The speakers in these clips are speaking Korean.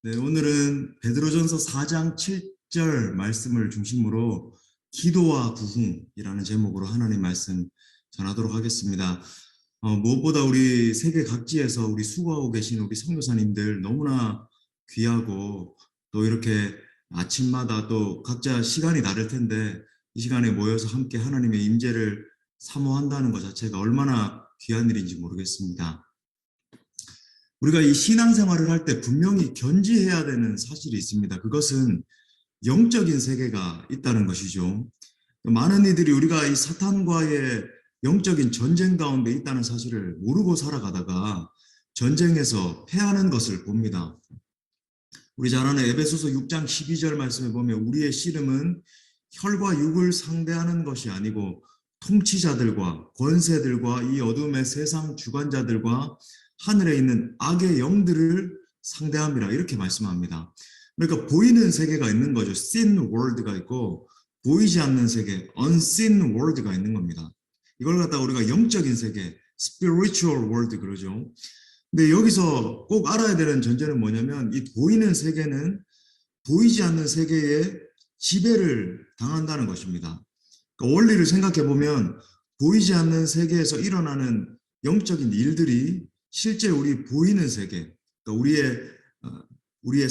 네, 오늘은 베드로전서 4장 7절 말씀을 중심으로 기도와 부흥이라는 제목으로 하나님 말씀 전하도록 하겠습니다. 무엇보다 우리 세계 각지에서 우리 수고하고 계신 우리 선교사님들 너무나 귀하고 또 이렇게 아침마다 또 각자 시간이 다를 텐데 이 시간에 모여서 함께 하나님의 임재를 사모한다는 것 자체가 얼마나 귀한 일인지 모르겠습니다. 우리가 이 신앙생활을 할 때 분명히 견지해야 되는 사실이 있습니다. 그것은 영적인 세계가 있다는 것이죠. 많은 이들이 우리가 이 사탄과의 영적인 전쟁 가운데 있다는 사실을 모르고 살아가다가 전쟁에서 패하는 것을 봅니다. 우리 잘 아는 에베소서 6장 12절 말씀에 보면 우리의 씨름은 혈과 육을 상대하는 것이 아니고 통치자들과 권세들과 이 어둠의 세상 주관자들과 하늘에 있는 악의 영들을 상대함이라 이렇게 말씀합니다. 그러니까 보이는 세계가 있는 거죠. seen world가 있고 보이지 않는 세계, unseen world가 있는 겁니다. 이걸 갖다가 우리가 영적인 세계, spiritual world 그러죠. 근데 여기서 꼭 알아야 되는 전제는 뭐냐면 이 보이는 세계는 보이지 않는 세계에 지배를 당한다는 것입니다. 그러니까 원리를 생각해 보면 보이지 않는 세계에서 일어나는 영적인 일들이 실제 우리 보이는 세계, 그러니까 우리의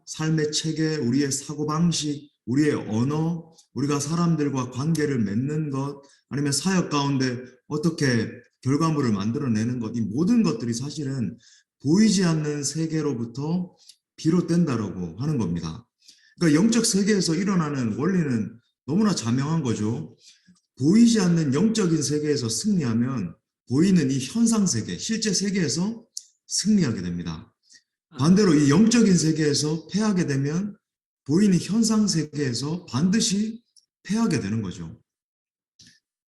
삶의 체계, 우리의 사고방식, 우리의 언어, 우리가 사람들과 관계를 맺는 것, 아니면 사역 가운데 어떻게 결과물을 만들어내는 것, 이 모든 것들이 사실은 보이지 않는 세계로부터 비롯된다라고 하는 겁니다. 그러니까 영적 세계에서 일어나는 원리는 너무나 자명한 거죠. 보이지 않는 영적인 세계에서 승리하면 보이는 이 현상 세계, 실제 세계에서 승리하게 됩니다. 반대로 이 영적인 세계에서 패하게 되면 보이는 현상 세계에서 반드시 패하게 되는 거죠.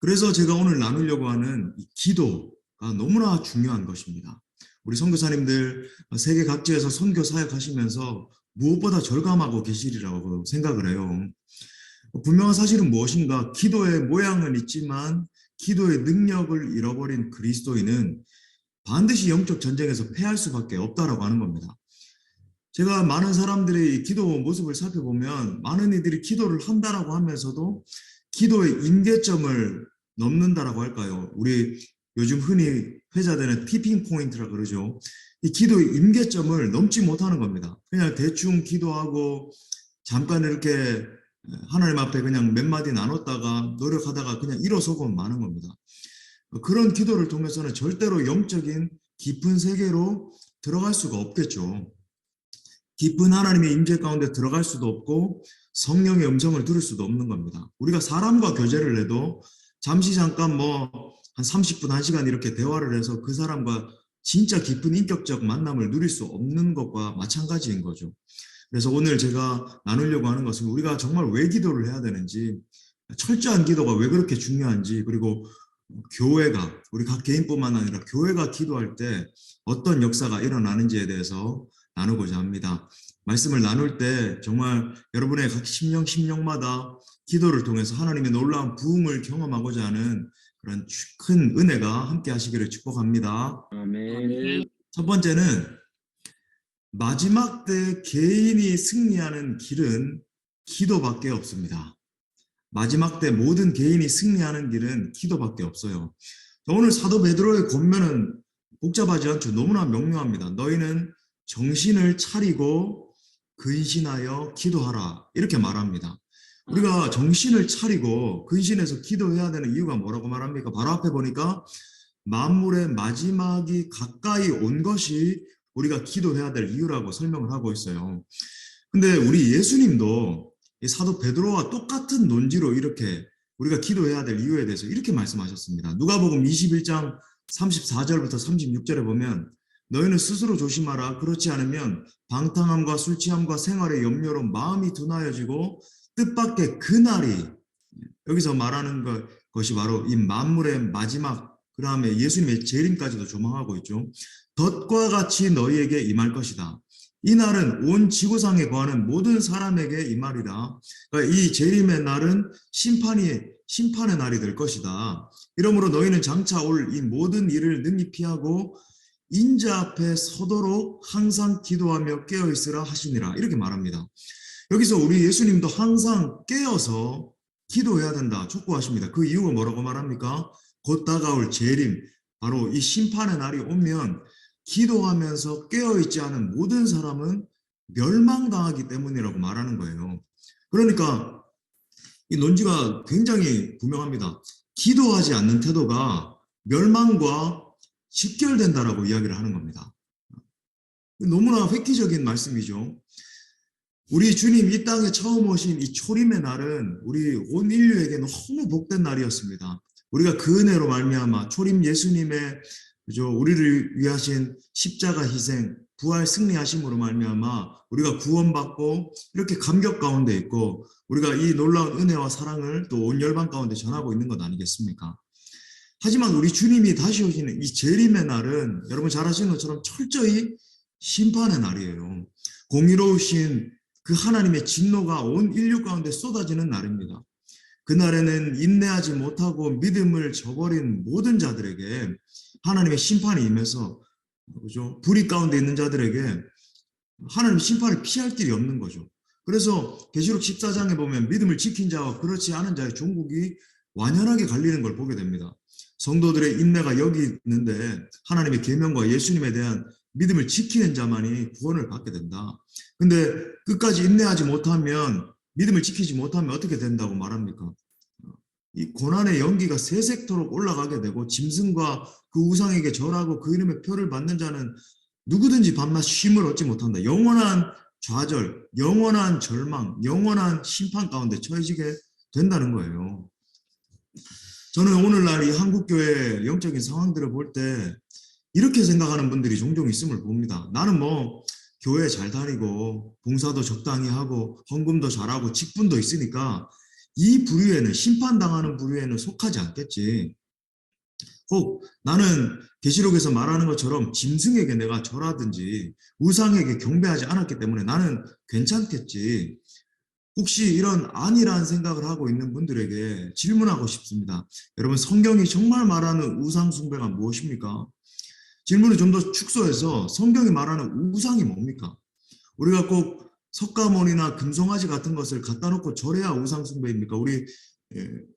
그래서 제가 오늘 나누려고 하는 이 기도가 너무나 중요한 것입니다. 우리 선교사님들 세계 각지에서 선교 사역하시면서 무엇보다 절감하고 계시리라고 생각을 해요. 분명한 사실은 무엇인가? 기도의 모양은 있지만 기도의 능력을 잃어버린 그리스도인은 반드시 영적 전쟁에서 패할 수밖에 없다라고 하는 겁니다. 제가 많은 사람들의 기도 모습을 살펴보면 많은 이들이 기도를 한다라고 하면서도 기도의 임계점을 넘는다라고 할까요? 우리 요즘 흔히 회자되는 티핑 포인트라 그러죠. 이 기도의 임계점을 넘지 못하는 겁니다. 그냥 대충 기도하고 잠깐 이렇게 하나님 앞에 그냥 몇 마디 나눴다가 노력하다가 그냥 일어서고 마는 겁니다. 그런 기도를 통해서는 절대로 영적인 깊은 세계로 들어갈 수가 없겠죠. 깊은 하나님의 임재 가운데 들어갈 수도 없고 성령의 음성을 들을 수도 없는 겁니다. 우리가 사람과 교제를 해도 잠시 잠깐 한 30분, 1시간 이렇게 대화를 해서 그 사람과 진짜 깊은 인격적 만남을 누릴 수 없는 것과 마찬가지인 거죠. 그래서 오늘 제가 나누려고 하는 것은 우리가 정말 왜 기도를 해야 되는지, 철저한 기도가 왜 그렇게 중요한지, 그리고 교회가, 우리 각 개인뿐만 아니라 교회가 기도할 때 어떤 역사가 일어나는지에 대해서 나누고자 합니다. 말씀을 나눌 때 정말 여러분의 각 심령마다 기도를 통해서 하나님의 놀라운 부흥을 경험하고자 하는 그런 큰 은혜가 함께 하시기를 축복합니다. 아멘. 첫 번째는 마지막 때 개인이 승리하는 길은 기도밖에 없습니다. 마지막 때 모든 개인이 승리하는 길은 기도밖에 없어요. 오늘 사도 베드로의 권면은 복잡하지 않죠. 너무나 명료합니다. 너희는 정신을 차리고 근신하여 기도하라. 이렇게 말합니다. 우리가 정신을 차리고 근신해서 기도해야 되는 이유가 뭐라고 말합니까? 바로 앞에 보니까 만물의 마지막이 가까이 온 것이 우리가 기도해야 될 이유라고 설명을 하고 있어요. 근데 우리 예수님도 이 사도 베드로와 똑같은 논지로 이렇게 우리가 기도해야 될 이유에 대해서 이렇게 말씀하셨습니다. 누가복음 21장 34절부터 36절에 보면 너희는 스스로 조심하라. 그렇지 않으면 방탕함과 술 취함과 생활의 염려로 마음이 둔하여지고 뜻밖의 그날이, 여기서 말하는 것이 바로 이 만물의 마지막, 그 다음에 예수님의 재림까지도 조망하고 있죠. 덫과 같이 너희에게 임할 것이다. 이 날은 온 지구상에 거하는 모든 사람에게 임하리라. 그러니까 이 재림의 날은 심판의 날이 될 것이다. 이러므로 너희는 장차 올 이 모든 일을 능히 피하고 인자 앞에 서도록 항상 기도하며 깨어 있으라 하시니라. 이렇게 말합니다. 여기서 우리 예수님도 항상 깨어서 기도해야 된다 촉구하십니다. 그 이유가 뭐라고 말합니까? 곧 다가올 재림, 바로 이 심판의 날이 오면 기도하면서 깨어있지 않은 모든 사람은 멸망당하기 때문이라고 말하는 거예요. 그러니까 이 논지가 굉장히 분명합니다. 기도하지 않는 태도가 멸망과 직결된다라고 이야기를 하는 겁니다. 너무나 획기적인 말씀이죠. 우리 주님 이 땅에 처음 오신 이 초림의 날은 우리 온 인류에게 너무 복된 날이었습니다. 우리가 그 은혜로 말미암아 초림 예수님의 그죠, 우리를 위하신 십자가 희생, 부활 승리하심으로 말미암아 우리가 구원받고 이렇게 감격 가운데 있고 우리가 이 놀라운 은혜와 사랑을 또 온 열방 가운데 전하고 있는 것 아니겠습니까? 하지만 우리 주님이 다시 오시는 이 재림의 날은 여러분 잘 아시는 것처럼 철저히 심판의 날이에요. 공의로우신 그 하나님의 진노가 온 인류 가운데 쏟아지는 날입니다. 그날에는 인내하지 못하고 믿음을 저버린 모든 자들에게 하나님의 심판이 임해서 그죠? 불의 가운데 있는 자들에게 하나님의 심판을 피할 길이 없는 거죠. 그래서 계시록 14장에 보면 믿음을 지킨 자와 그렇지 않은 자의 종국이 완연하게 갈리는 걸 보게 됩니다. 성도들의 인내가 여기 있는데 하나님의 계명과 예수님에 대한 믿음을 지키는 자만이 구원을 받게 된다. 근데 끝까지 인내하지 못하면 믿음을 지키지 못하면 어떻게 된다고 말합니까? 이 고난의 연기가 새색토록 올라가게 되고 짐승과 그 우상에게 절하고 그 이름의 표를 받는 자는 누구든지 밤낮 쉼을 얻지 못한다. 영원한 좌절, 영원한 절망, 영원한 심판 가운데 처해지게 된다는 거예요. 저는 오늘날 이 한국교회의 영적인 상황들을 볼 때 이렇게 생각하는 분들이 종종 있음을 봅니다. 나는 뭐 교회 잘 다니고 봉사도 적당히 하고 헌금도 잘하고 직분도 있으니까 이 부류에는 심판당하는 부류에는 속하지 않겠지. 혹 나는 계시록에서 말하는 것처럼 짐승에게 내가 절하든지 우상에게 경배하지 않았기 때문에 나는 괜찮겠지. 혹시 이런 아니라는 생각을 하고 있는 분들에게 질문하고 싶습니다. 여러분 성경이 정말 말하는 우상 숭배가 무엇입니까? 질문을 좀 더 축소해서 성경이 말하는 우상이 뭡니까? 우리가 꼭 석가모니나 금송아지 같은 것을 갖다 놓고 절해야 우상 숭배입니까? 우리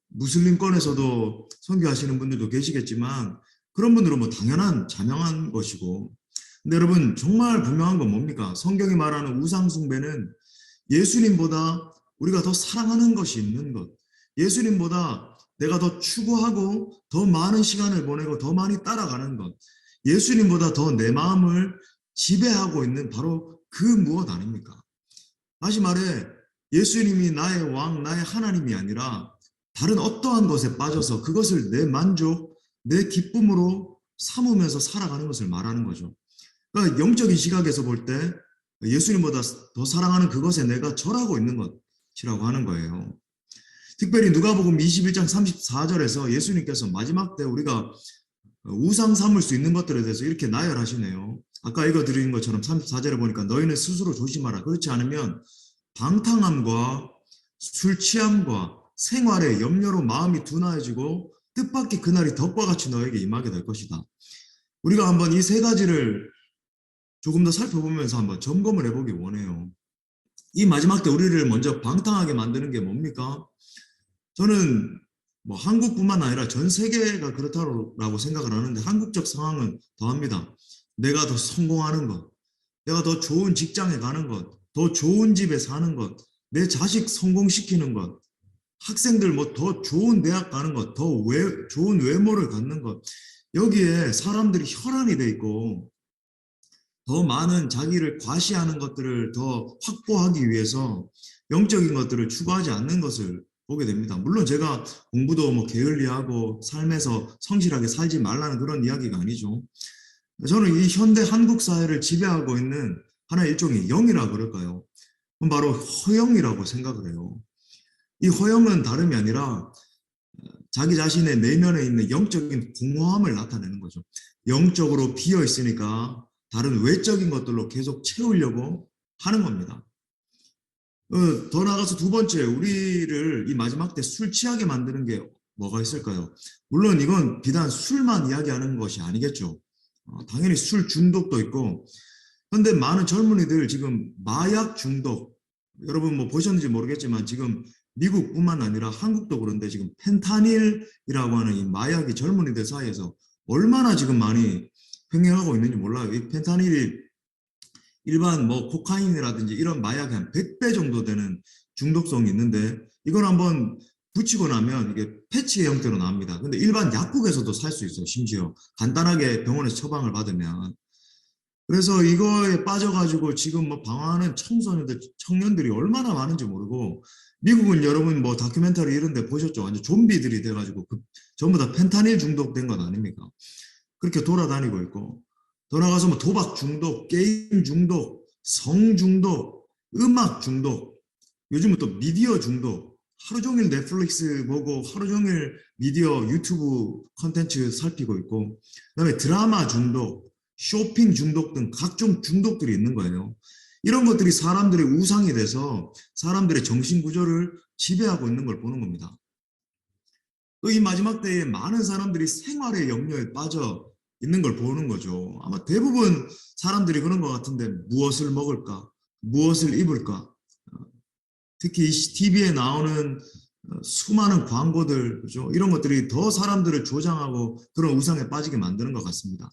무슬림권에서도 선교하시는 분들도 계시겠지만 그런 분들은 뭐 당연한 자명한 것이고 근데 여러분 정말 분명한 건 뭡니까? 성경이 말하는 우상 숭배는 예수님보다 우리가 더 사랑하는 것이 있는 것, 예수님보다 내가 더 추구하고 더 많은 시간을 보내고 더 많이 따라가는 것, 예수님보다 더 내 마음을 지배하고 있는 바로 그 무엇 아닙니까? 다시 말해 예수님이 나의 왕, 나의 하나님이 아니라 다른 어떠한 것에 빠져서 그것을 내 만족, 내 기쁨으로 삼으면서 살아가는 것을 말하는 거죠. 그러니까 영적인 시각에서 볼 때 예수님보다 더 사랑하는 그것에 내가 절하고 있는 것이라고 하는 거예요. 특별히 누가복음 21장 34절에서 예수님께서 마지막 때 우리가 우상 삼을 수 있는 것들에 대해서 이렇게 나열하시네요. 아까 읽어드린 것처럼 34절에 보니까 너희는 스스로 조심하라. 그렇지 않으면 방탕함과 술 취함과 생활의 염려로 마음이 둔하여지고 뜻밖의 그날이 덕과 같이 너에게 임하게 될 것이다. 우리가 한번 이 세 가지를 조금 더 살펴보면서 한번 점검을 해보기 원해요. 이 마지막 때 우리를 먼저 방탕하게 만드는 게 뭡니까? 저는 뭐 한국뿐만 아니라 전 세계가 그렇다고 생각을 하는데 한국적 상황은 더합니다. 내가 더 성공하는 것, 내가 더 좋은 직장에 가는 것, 더 좋은 집에 사는 것, 내 자식 성공시키는 것, 학생들 뭐 더 좋은 대학 가는 것, 더 좋은 외모를 갖는 것, 여기에 사람들이 혈안이 돼 있고 더 많은 자기를 과시하는 것들을 더 확보하기 위해서 영적인 것들을 추구하지 않는 것을 보게 됩니다. 물론 제가 공부도 뭐 게을리하고 삶에서 성실하게 살지 말라는 그런 이야기가 아니죠. 저는 이 현대 한국 사회를 지배하고 있는 하나의 일종의 영이라 그럴까요? 바로 허영이라고 생각을 해요. 이 허영은 다름이 아니라 자기 자신의 내면에 있는 영적인 공허함을 나타내는 거죠. 영적으로 비어 있으니까 다른 외적인 것들로 계속 채우려고 하는 겁니다. 더 나아가서 두 번째, 우리를 이 마지막 때 술 취하게 만드는 게 뭐가 있을까요? 물론 이건 비단 술만 이야기하는 것이 아니겠죠. 당연히 술 중독도 있고, 그런데 많은 젊은이들 지금 마약 중독, 여러분 뭐 보셨는지 모르겠지만 지금 미국뿐만 아니라 한국도 그런데 지금 펜타닐이라고 하는 이 마약이 젊은이들 사이에서 얼마나 지금 많이 횡행하고 있는지 몰라요. 이 펜타닐이 일반 뭐 코카인이라든지 이런 마약의 한 100배 정도 되는 중독성이 있는데 이걸 한번 붙이고 나면 이게 패치의 형태로 나옵니다. 근데 일반 약국에서도 살 수 있어요. 심지어 간단하게 병원에서 처방을 받으면. 그래서 이거에 빠져가지고 지금 뭐 방황하는 청소년들, 청년들이 얼마나 많은지 모르고 미국은 여러분 뭐 다큐멘터리 이런 데 보셨죠? 완전 좀비들이 돼가지고 전부 다 펜타닐 중독된 것 아닙니까? 그렇게 돌아다니고 있고 더 나가서 뭐 도박 중독, 게임 중독, 성 중독, 음악 중독, 요즘은 또 미디어 중독, 하루 종일 넷플릭스 보고 하루 종일 미디어 유튜브 컨텐츠 살피고 있고 그다음에 드라마 중독, 쇼핑 중독 등 각종 중독들이 있는 거예요. 이런 것들이 사람들의 우상이 돼서 사람들의 정신 구조를 지배하고 있는 걸 보는 겁니다. 또 이 마지막 때에 많은 사람들이 생활의 염려에 빠져 있는 걸 보는 거죠. 아마 대부분 사람들이 그런 것 같은데 무엇을 먹을까? 무엇을 입을까? 특히 TV에 나오는 수많은 광고들, 그죠? 이런 것들이 더 사람들을 조장하고 그런 우상에 빠지게 만드는 것 같습니다.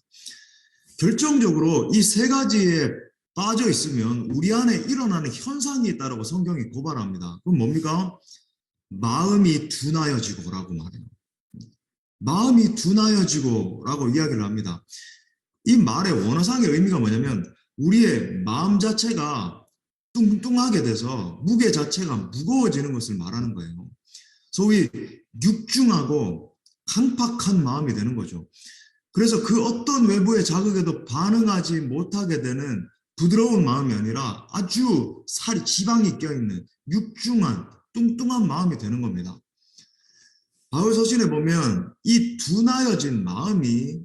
결정적으로 이 세 가지에 빠져 있으면 우리 안에 일어나는 현상이 있다라고 성경이 고발합니다. 그럼 뭡니까? 마음이 둔하여지고라고 말해요. 마음이 둔하여지고라고 이야기를 합니다. 이 말의 원어상의 의미가 뭐냐면 우리의 마음 자체가 뚱뚱하게 돼서 무게 자체가 무거워지는 것을 말하는 거예요. 소위 육중하고 강팍한 마음이 되는 거죠. 그래서 그 어떤 외부의 자극에도 반응하지 못하게 되는 부드러운 마음이 아니라 아주 살이 지방이 껴있는 육중한 뚱뚱한 마음이 되는 겁니다. 바울 서신에 보면 이 둔하여진 마음이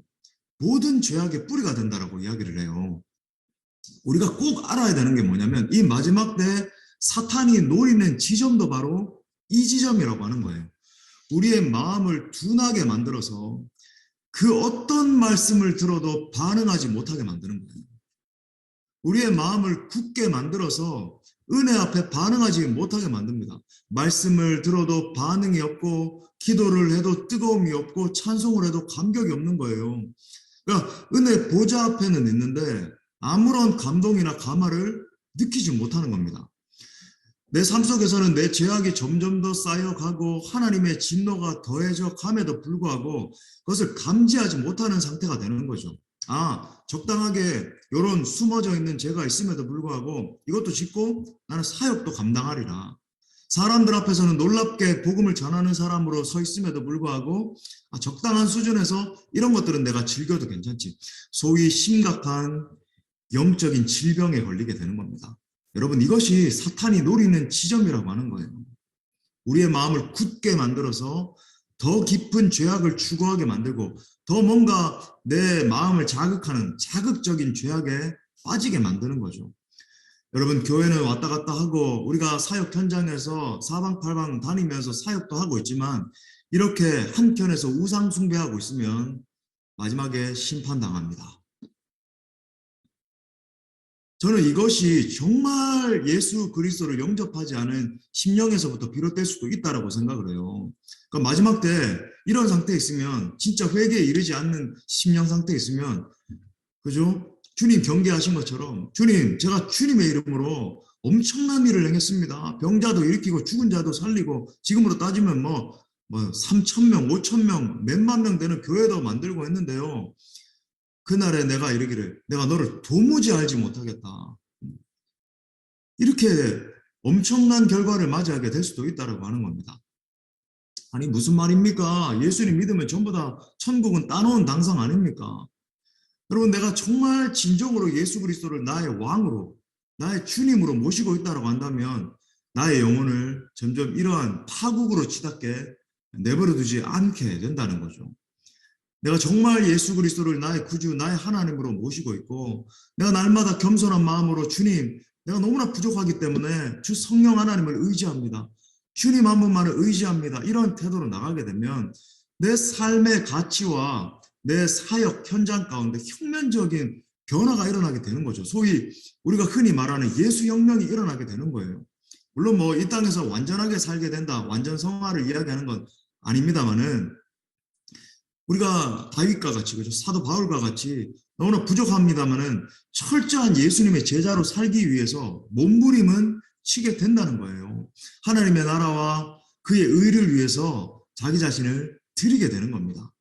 모든 죄악의 뿌리가 된다라고 이야기를 해요. 우리가 꼭 알아야 되는 게 뭐냐면 이 마지막 때 사탄이 노리는 지점도 바로 이 지점이라고 하는 거예요. 우리의 마음을 둔하게 만들어서 그 어떤 말씀을 들어도 반응하지 못하게 만드는 거예요. 우리의 마음을 굳게 만들어서 은혜 앞에 반응하지 못하게 만듭니다. 말씀을 들어도 반응이 없고 기도를 해도 뜨거움이 없고 찬송을 해도 감격이 없는 거예요. 그러니까 은혜 보좌 앞에는 있는데 아무런 감동이나 감화를 느끼지 못하는 겁니다. 내 삶 속에서는 내 죄악이 점점 더 쌓여가고 하나님의 진노가 더해져 감에도 불구하고 그것을 감지하지 못하는 상태가 되는 거죠. 적당하게 이런 숨어져 있는 죄가 있음에도 불구하고 이것도 짓고 나는 사역도 감당하리라. 사람들 앞에서는 놀랍게 복음을 전하는 사람으로 서 있음에도 불구하고 적당한 수준에서 이런 것들은 내가 즐겨도 괜찮지. 소위 심각한 영적인 질병에 걸리게 되는 겁니다. 여러분 이것이 사탄이 노리는 지점이라고 하는 거예요. 우리의 마음을 굳게 만들어서 더 깊은 죄악을 추구하게 만들고 더 뭔가 내 마음을 자극하는 자극적인 죄악에 빠지게 만드는 거죠. 여러분 교회는 왔다 갔다 하고 우리가 사역 현장에서 사방팔방 다니면서 사역도 하고 있지만 이렇게 한켠에서 우상 숭배하고 있으면 마지막에 심판당합니다. 저는 이것이 정말 예수 그리스도를 영접하지 않은 심령에서부터 비롯될 수도 있다고 생각을 해요. 그러니까 마지막 때 이런 상태에 있으면 진짜 회개에 이르지 않는 심령 상태에 있으면 그죠? 주님 경계하신 것처럼 주님 제가 주님의 이름으로 엄청난 일을 행했습니다. 병자도 일으키고 죽은 자도 살리고 지금으로 따지면 뭐 3,000명, 5,000명, 몇만 명 되는 교회도 만들고 했는데요. 그날에 내가 이르기를 내가 너를 도무지 알지 못하겠다. 이렇게 엄청난 결과를 맞이하게 될 수도 있다고 하는 겁니다. 아니 무슨 말입니까? 예수님 믿으면 전부 다 천국은 따놓은 당상 아닙니까? 여러분 내가 정말 진정으로 예수 그리스도를 나의 왕으로 나의 주님으로 모시고 있다고 한다면 나의 영혼을 점점 이러한 파국으로 치닫게 내버려두지 않게 된다는 거죠. 내가 정말 예수 그리스도를 나의 구주, 나의 하나님으로 모시고 있고 내가 날마다 겸손한 마음으로 주님, 내가 너무나 부족하기 때문에 주 성령 하나님을 의지합니다. 주님 한 분만을 의지합니다. 이런 태도로 나가게 되면 내 삶의 가치와 내 사역 현장 가운데 혁명적인 변화가 일어나게 되는 거죠. 소위 우리가 흔히 말하는 예수혁명이 일어나게 되는 거예요. 물론 뭐 이 땅에서 완전하게 살게 된다, 완전 성화를 이야기하는 건 아닙니다만은 우리가 다윗과 같이, 그죠? 사도 바울과 같이 너무나 부족합니다만은 철저한 예수님의 제자로 살기 위해서 몸부림은 치게 된다는 거예요. 하나님의 나라와 그의 의를 위해서 자기 자신을 드리게 되는 겁니다.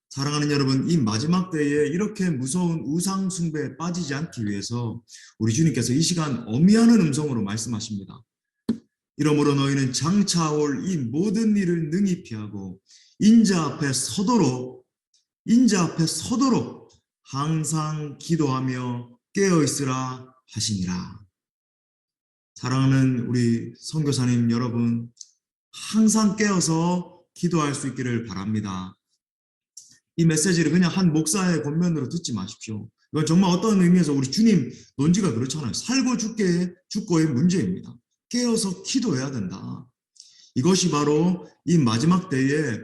사랑하는 여러분, 이 마지막 때에 이렇게 무서운 우상 숭배에 빠지지 않기 위해서 우리 주님께서 이 시간 어미하는 음성으로 말씀하십니다. 이러므로 너희는 장차 올 이 모든 일을 능히 피하고 인자 앞에 서도록 항상 기도하며 깨어 있으라 하시니라. 사랑하는 우리 선교사님 여러분, 항상 깨어서 기도할 수 있기를 바랍니다. 이 메시지를 그냥 한 목사의 권면으로 듣지 마십시오. 이건 정말 어떤 의미에서 우리 주님 논지가 그렇잖아요. 살고 죽고의 문제입니다. 깨어서 기도해야 된다. 이것이 바로 이 마지막 때에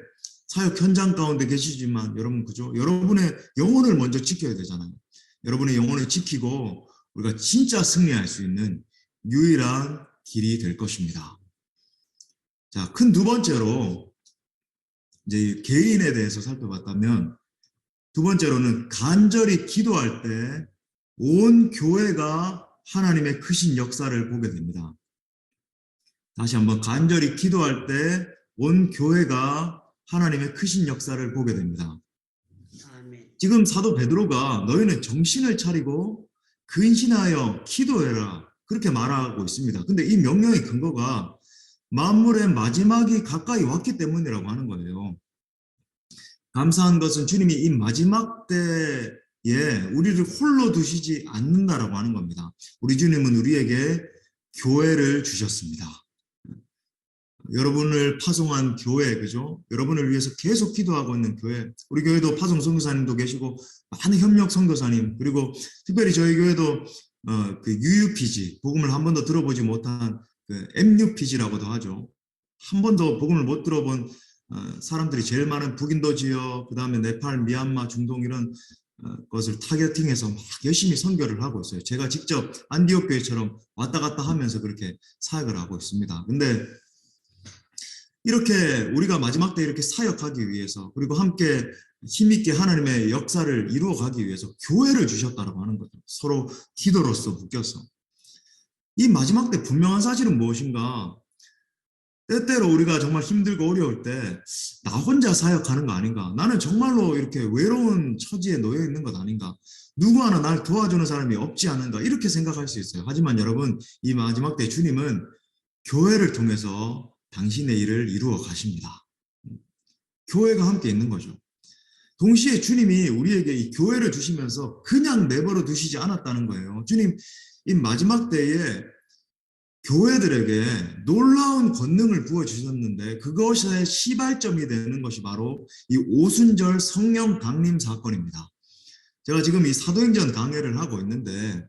사역 현장 가운데 계시지만 여러분, 그죠? 여러분의 영혼을 먼저 지켜야 되잖아요. 여러분의 영혼을 지키고 우리가 진짜 승리할 수 있는 유일한 길이 될 것입니다. 자, 큰 두 번째로 이제 개인에 대해서 살펴봤다면, 두 번째로는 간절히 기도할 때 온 교회가 하나님의 크신 역사를 보게 됩니다. 다시 한번, 간절히 기도할 때 온 교회가 하나님의 크신 역사를 보게 됩니다. 지금 사도 베드로가 너희는 정신을 차리고 근신하여 기도해라, 그렇게 말하고 있습니다. 근데 이 명령의 근거가 만물의 마지막이 가까이 왔기 때문이라고 하는 거예요. 감사한 것은 주님이 이 마지막 때에 우리를 홀로 두시지 않는다라고 하는 겁니다. 우리 주님은 우리에게 교회를 주셨습니다. 여러분을 파송한 교회, 그죠? 여러분을 위해서 계속 기도하고 있는 교회. 우리 교회도 파송 선교사님도 계시고 많은 협력 선교사님, 그리고 특별히 저희 교회도 그 UUPG, 복음을 한 번도 들어보지 못한 그 MUPG라고도 하죠. 한 번도 복음을 못 들어본 사람들이 제일 많은 북인도 지역, 그 다음에 네팔, 미얀마, 중동 이런 것을 타겟팅해서 막 열심히 선교를 하고 있어요. 제가 직접 안디옥 교회처럼 왔다 갔다 하면서 그렇게 사역을 하고 있습니다. 근데 이렇게 우리가 마지막 때 이렇게 사역하기 위해서, 그리고 함께 힘있게 하나님의 역사를 이루어가기 위해서 교회를 주셨다고 하는 거죠. 서로 기도로서 묶여서. 이 마지막 때 분명한 사실은 무엇인가? 때때로 우리가 정말 힘들고 어려울 때 나 혼자 사역하는 거 아닌가? 나는 정말로 이렇게 외로운 처지에 놓여 있는 것 아닌가? 누구 하나 날 도와주는 사람이 없지 않은가? 이렇게 생각할 수 있어요. 하지만 여러분, 이 마지막 때 주님은 교회를 통해서 당신의 일을 이루어 가십니다. 교회가 함께 있는 거죠. 동시에 주님이 우리에게 이 교회를 주시면서 그냥 내버려 두시지 않았다는 거예요. 주님, 이 마지막 때에 교회들에게 놀라운 권능을 부어주셨는데 그것의 시발점이 되는 것이 바로 이 오순절 성령 강림 사건입니다. 제가 지금 이 사도행전 강해를 하고 있는데,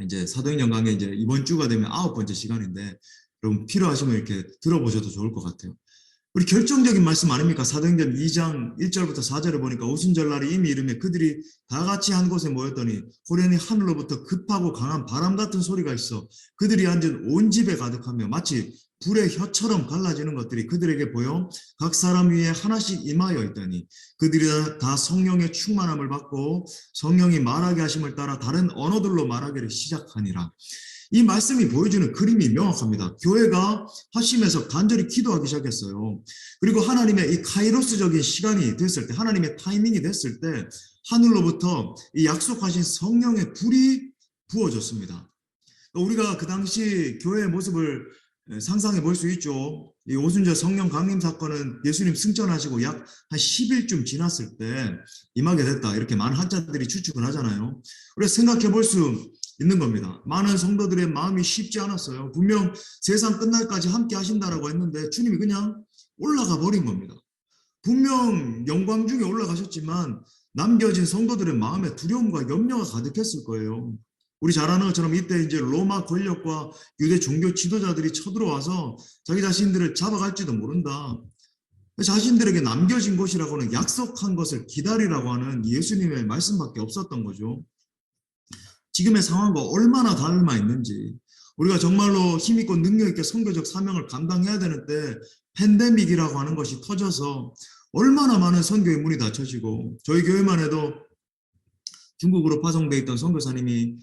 이제 사도행전 강해 이제 이번 주가 되면 9번째 시간인데, 여러분 필요하시면 이렇게 들어보셔도 좋을 것 같아요. 우리 결정적인 말씀 아닙니까? 사도행전 2장 1절부터 4절을 보니까 오순절날이 이미 이르매 그들이 다 같이 한 곳에 모였더니 호련히 하늘로부터 급하고 강한 바람 같은 소리가 있어 그들이 앉은 온 집에 가득하며 마치 불의 혀처럼 갈라지는 것들이 그들에게 보여 각 사람 위에 하나씩 임하여 있더니 그들이 다 성령의 충만함을 받고 성령이 말하게 하심을 따라 다른 언어들로 말하기를 시작하니라. 이 말씀이 보여주는 그림이 명확합니다. 교회가 화심에서 간절히 기도하기 시작했어요. 그리고 하나님의 이 카이로스적인 시간이 됐을 때, 하나님의 타이밍이 됐을 때 하늘로부터 이 약속하신 성령의 불이 부어졌습니다. 우리가 그 당시 교회의 모습을 상상해 볼 수 있죠. 이 오순절 성령 강림 사건은 예수님 승천하시고 약 한 10일쯤 지났을 때 임하게 됐다, 이렇게 많은 학자들이 추측을 하잖아요. 우리가 생각해 볼 수 있는 겁니다. 많은 성도들의 마음이 쉽지 않았어요. 분명 세상 끝날까지 함께 하신다라고 했는데 주님이 그냥 올라가 버린 겁니다. 분명 영광 중에 올라가셨지만 남겨진 성도들의 마음에 두려움과 염려가 가득했을 거예요. 우리 잘 아는 것처럼 이때 이제 로마 권력과 유대 종교 지도자들이 쳐들어와서 자기 자신들을 잡아갈지도 모른다. 자신들에게 남겨진 것이라고는 약속한 것을 기다리라고 하는 예수님의 말씀밖에 없었던 거죠. 지금의 상황과 얼마나 닮아 있는지, 우리가 정말로 힘있고 능력있게 선교적 사명을 감당해야 되는데 팬데믹이라고 하는 것이 터져서 얼마나 많은 선교의 문이 닫혀지고, 저희 교회만 해도 중국으로 파송돼 있던 선교사님이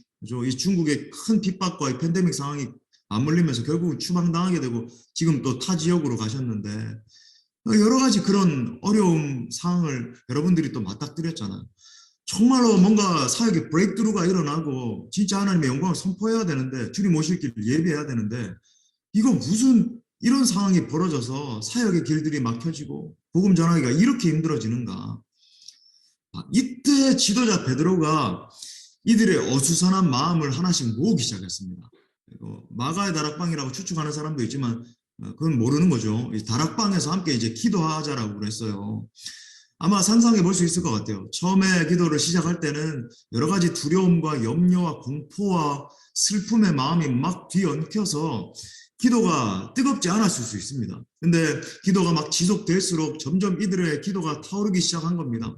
이 중국의 큰 핍박과 이 팬데믹 상황이 맞물리면서 결국은 추방당하게 되고 지금 또 타 지역으로 가셨는데, 여러 가지 그런 어려움 상황을 여러분들이 또 맞닥뜨렸잖아요. 정말로 뭔가 사역에 브레이크트루가 일어나고 진짜 하나님의 영광을 선포해야 되는데, 주님 오실 길 예비해야 되는데, 이거 무슨 이런 상황이 벌어져서 사역의 길들이 막혀지고 복음 전하기가 이렇게 힘들어지는가. 이때 지도자 베드로가 이들의 어수선한 마음을 하나씩 모으기 시작했습니다. 마가의 다락방이라고 추측하는 사람도 있지만 그건 모르는 거죠. 다락방에서 함께 이제 기도하자라고 그랬어요. 아마 상상해 볼 수 있을 것 같아요. 처음에 기도를 시작할 때는 여러 가지 두려움과 염려와 공포와 슬픔의 마음이 막 뒤엉켜서 기도가 뜨겁지 않았을 수 있습니다. 근데 기도가 막 지속될수록 점점 이들의 기도가 타오르기 시작한 겁니다.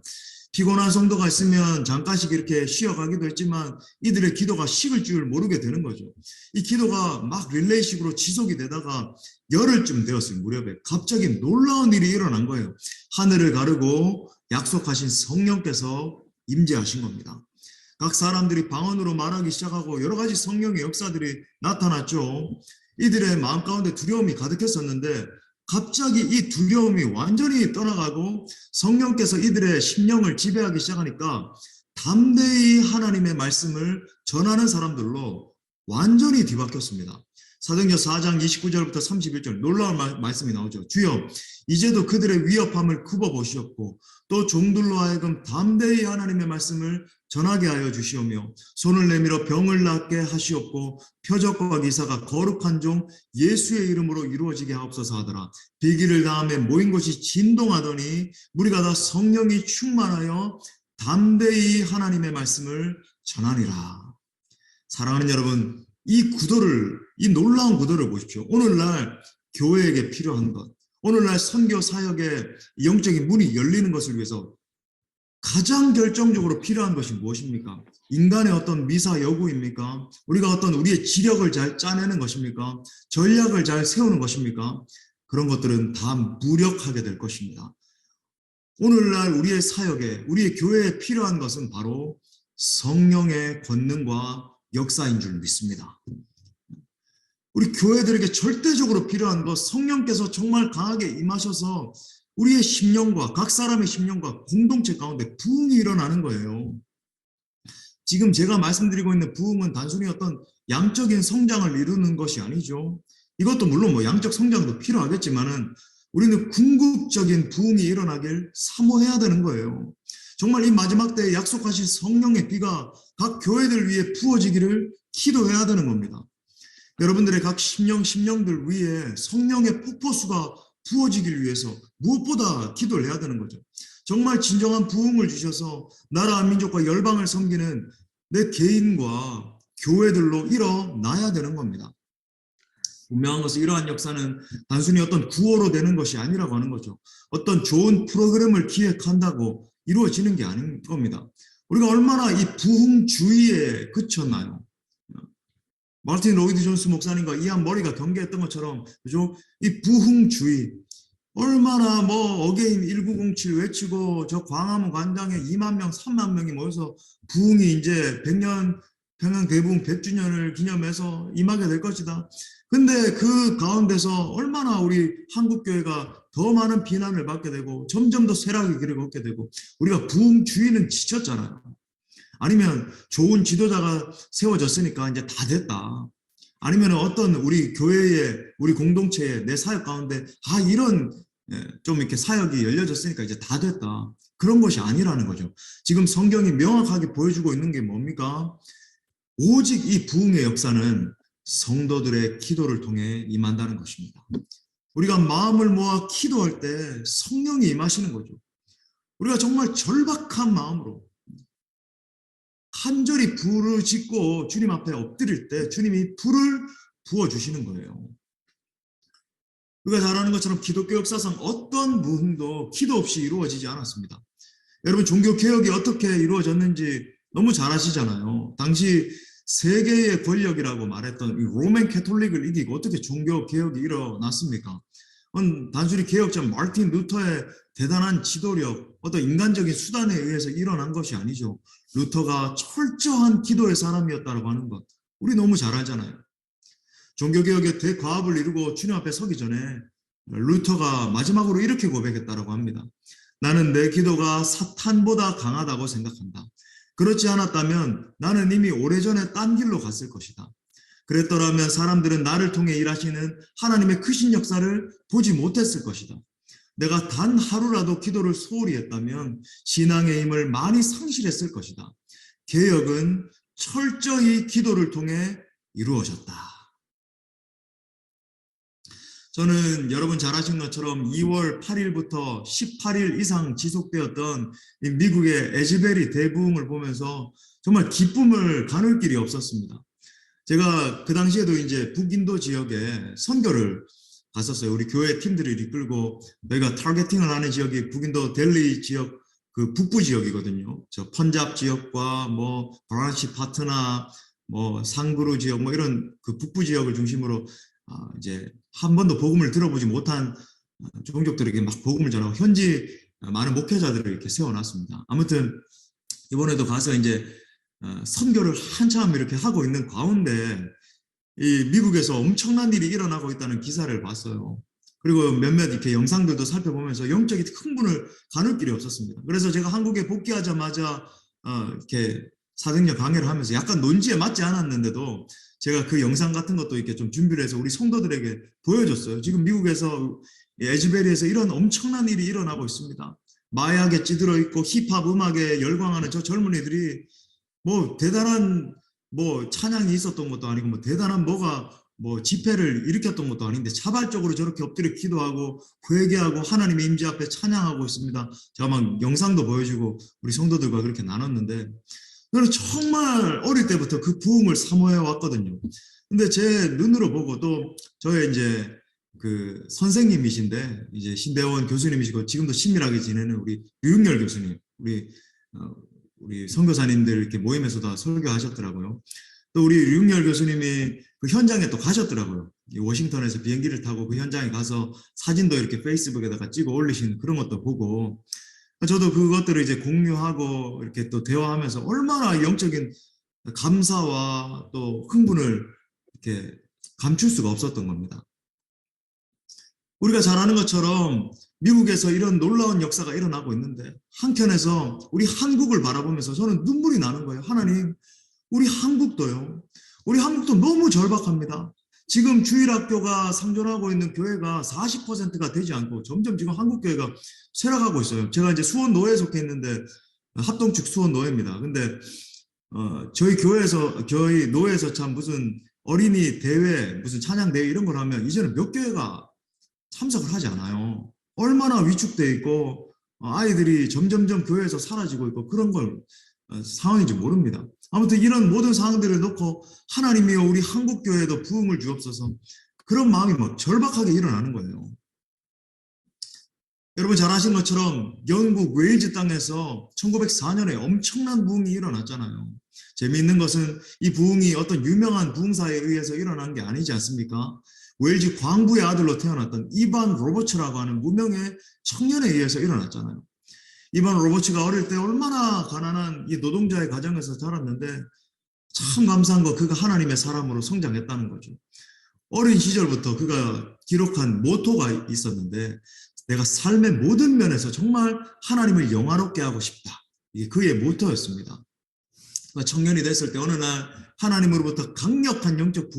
피곤한 성도가 있으면 잠깐씩 이렇게 쉬어가기도 했지만 이들의 기도가 식을 줄 모르게 되는 거죠. 이 기도가 막 릴레이식으로 지속이 되다가 열흘쯤 되었을 무렵에 갑자기 놀라운 일이 일어난 거예요. 하늘을 가르고 약속하신 성령께서 임재하신 겁니다. 각 사람들이 방언으로 말하기 시작하고 여러 가지 성령의 역사들이 나타났죠. 이들의 마음 가운데 두려움이 가득했었는데 갑자기 이 두려움이 완전히 떠나가고 성령께서 이들의 심령을 지배하기 시작하니까 담대히 하나님의 말씀을 전하는 사람들로 완전히 뒤바뀌었습니다. 사도행전 4장 29절부터 31절 놀라운 말씀이 나오죠. 주여 이제도 그들의 위협함을 굽어보시옵고 또 종들로 하여금 담대히 하나님의 말씀을 전하게 하여 주시오며 손을 내밀어 병을 낫게 하시옵고 표적과 기사가 거룩한 종 예수의 이름으로 이루어지게 하옵소서 하더라. 비기를 다음에 모인 곳이 진동하더니 무리가 다 성령이 충만하여 담대히 하나님의 말씀을 전하니라. 사랑하는 여러분, 이 놀라운 구도를 보십시오. 오늘날 교회에게 필요한 것, 오늘날 선교 사역의 영적인 문이 열리는 것을 위해서 가장 결정적으로 필요한 것이 무엇입니까? 인간의 어떤 미사 여구입니까? 우리가 어떤 우리의 지력을 잘 짜내는 것입니까? 전략을 잘 세우는 것입니까? 그런 것들은 다 무력하게 될 것입니다. 오늘날 우리의 사역에, 우리의 교회에 필요한 것은 바로 성령의 권능과 역사인 줄 믿습니다. 우리 교회들에게 절대적으로 필요한 것, 성령께서 정말 강하게 임하셔서 우리의 심령과 각 사람의 심령과 공동체 가운데 부흥이 일어나는 거예요. 지금 제가 말씀드리고 있는 부흥은 단순히 어떤 양적인 성장을 이루는 것이 아니죠. 이것도 물론 뭐 양적 성장도 필요하겠지만은 우리는 궁극적인 부흥이 일어나길 사모해야 되는 거예요. 정말 이 마지막 때에 약속하신 성령의 비가 각 교회들 위해 부어지기를 기도해야 되는 겁니다. 여러분들의 각 심령들 위에 성령의 폭포수가 부어지길 위해서 무엇보다 기도를 해야 되는 거죠. 정말 진정한 부흥을 주셔서 나라와 민족과 열방을 섬기는 내 개인과 교회들로 일어나야 되는 겁니다. 분명한 것은 이러한 역사는 단순히 어떤 구호로 되는 것이 아니라고 하는 거죠. 어떤 좋은 프로그램을 기획한다고 이루어지는 게 아닌 겁니다. 우리가 얼마나 이 부흥주의에 그쳤나요? 마르틴 로이드 존스 목사님과 이한 머리가 경계했던 것처럼, 그죠? 이 부흥주의, 얼마나 뭐 어게인 1907 외치고 저 광화문 광장에 2만 명, 3만 명이 모여서 부흥이 이제 100년 평양 대부흥 100주년을 기념해서 임하게 될 것이다. 근데 그 가운데서 얼마나 우리 한국교회가 더 많은 비난을 받게 되고 점점 더 쇠락의 길을 걷게 되고 우리가 부흥주의는 지쳤잖아요. 아니면 좋은 지도자가 세워졌으니까 이제 다 됐다. 아니면 어떤 우리 교회에, 우리 공동체에, 내 사역 가운데 이런 좀 이렇게 사역이 열려졌으니까 이제 다 됐다. 그런 것이 아니라는 거죠. 지금 성경이 명확하게 보여주고 있는 게 뭡니까? 오직 이 부흥의 역사는 성도들의 기도를 통해 임한다는 것입니다. 우리가 마음을 모아 기도할 때 성령이 임하시는 거죠. 우리가 정말 절박한 마음으로 간절히 부르짖고 주님 앞에 엎드릴 때 주님이 불을 부어주시는 거예요. 우리가 잘 아는 것처럼 기독교 역사상 어떤 부흥도 기도 없이 이루어지지 않았습니다. 여러분 종교 개혁이 어떻게 이루어졌는지 너무 잘 아시잖아요. 당시 세계의 권력이라고 말했던 이 로맨 캐톨릭을 이기고 어떻게 종교 개혁이 일어났습니까? 단순히 개혁자 마르틴 루터의 대단한 지도력, 어떤 인간적인 수단에 의해서 일어난 것이 아니죠. 루터가 철저한 기도의 사람이었다고 하는 것, 우리 너무 잘 알잖아요. 종교개혁의 대과업을 이루고 주님 앞에 서기 전에 루터가 마지막으로 이렇게 고백했다고 합니다. 나는 내 기도가 사탄보다 강하다고 생각한다. 그렇지 않았다면 나는 이미 오래전에 딴 길로 갔을 것이다. 그랬더라면 사람들은 나를 통해 일하시는 하나님의 크신 역사를 보지 못했을 것이다. 내가 단 하루라도 기도를 소홀히 했다면 신앙의 힘을 많이 상실했을 것이다. 개혁은 철저히 기도를 통해 이루어졌다. 저는 여러분 잘 아신 것처럼 2월 8일부터 18일 이상 지속되었던 미국의 에즈베리 대부흥을 보면서 정말 기쁨을 가눌 길이 없었습니다. 제가 그 당시에도 이제 북인도 지역에 선교를 갔었어요. 우리 교회 팀들을 이끌고 저희가 타겟팅을 하는 지역이 북인도 델리 지역 그 북부 지역이거든요. 저 펀잡 지역과 뭐 바라시 파트나 뭐 상그루 지역 뭐 이런 그 북부 지역을 중심으로 이제 한 번도 복음을 들어보지 못한 종족들에게 막 복음을 전하고 현지 많은 목회자들을 이렇게 세워놨습니다. 아무튼 이번에도 가서 이제 선교를 한참 이렇게 하고 있는 가운데 이 미국에서 엄청난 일이 일어나고 있다는 기사를 봤어요. 그리고 몇몇 이렇게 영상들도 살펴보면서 영적인 흥분을 가눌 길이 없었습니다. 그래서 제가 한국에 복귀하자마자 이렇게 사도행전 강해를 하면서 약간 논지에 맞지 않았는데도 제가 그 영상 같은 것도 이렇게 좀 준비를 해서 우리 성도들에게 보여줬어요. 지금 미국에서 에즈베리에서 이런 엄청난 일이 일어나고 있습니다. 마약에 찌들어 있고 힙합 음악에 열광하는 저 젊은이들이 뭐 대단한 뭐 찬양이 있었던 것도 아니고 뭐 대단한 뭐가 뭐 집회를 일으켰던 것도 아닌데 자발적으로 저렇게 엎드려 기도하고 회개하고 하나님의 임재 앞에 찬양하고 있습니다. 제가 막 영상도 보여주고 우리 성도들과 그렇게 나눴는데 저는 정말 어릴 때부터 그 부흥을 사모해 왔거든요. 근데 제 눈으로 보고 또 저의 이제 그 선생님이신데 이제 신대원 교수님이시고 지금도 친밀하게 지내는 우리 류윤열 교수님, 우리 선교사님들 이렇게 모임에서 다 설교하셨더라고요. 또 우리 류윤열 교수님이 그 현장에 또 가셨더라고요. 워싱턴에서 비행기를 타고 그 현장에 가서 사진도 이렇게 페이스북에다가 찍어 올리신 그런 것도 보고 저도 그것들을 이제 공유하고 이렇게 또 대화하면서 얼마나 영적인 감사와 또 흥분을 이렇게 감출 수가 없었던 겁니다. 우리가 잘 아는 것처럼 미국에서 이런 놀라운 역사가 일어나고 있는데 한켠에서 우리 한국을 바라보면서 저는 눈물이 나는 거예요. 하나님, 우리 한국도요. 우리 한국도 너무 절박합니다. 지금 주일학교가 상존하고 있는 교회가 40%가 되지 않고 점점 지금 한국교회가 쇠락하고 있어요. 제가 이제 수원노회에 속해 있는데 합동축 수원노회입니다. 근데 저희 교회에서 저희 노회에서 참 무슨 어린이 대회 무슨 찬양 대회 이런 걸 하면 이제는 몇 교회가 참석을 하지 않아요. 얼마나 위축돼 있고 아이들이 점점점 교회에서 사라지고 있고 그런 걸 상황인지 모릅니다. 아무튼 이런 모든 상황들을 놓고 하나님이여 우리 한국교회에도 부흥을 주옵소서 그런 마음이 막 절박하게 일어나는 거예요. 여러분 잘 아시는 것처럼 영국 웨일즈 땅에서 1904년에 엄청난 부흥이 일어났잖아요. 재미있는 것은 이 부흥이 어떤 유명한 부흥사에 의해서 일어난 게 아니지 않습니까? 웨일즈 광부의 아들로 태어났던 이반 로버츠라고 하는 무명의 청년에 의해서 일어났잖아요. 이반 로버츠가 어릴 때 얼마나 가난한 이 노동자의 가정에서 자랐는데 참 감사한 거 그가 하나님의 사람으로 성장했다는 거죠. 어린 시절부터 그가 기록한 모토가 있었는데 내가 삶의 모든 면에서 정말 하나님을 영화롭게 하고 싶다. 이게 그의 모토였습니다. 청년이 됐을 때 어느 날 하나님으로부터 강력한 영적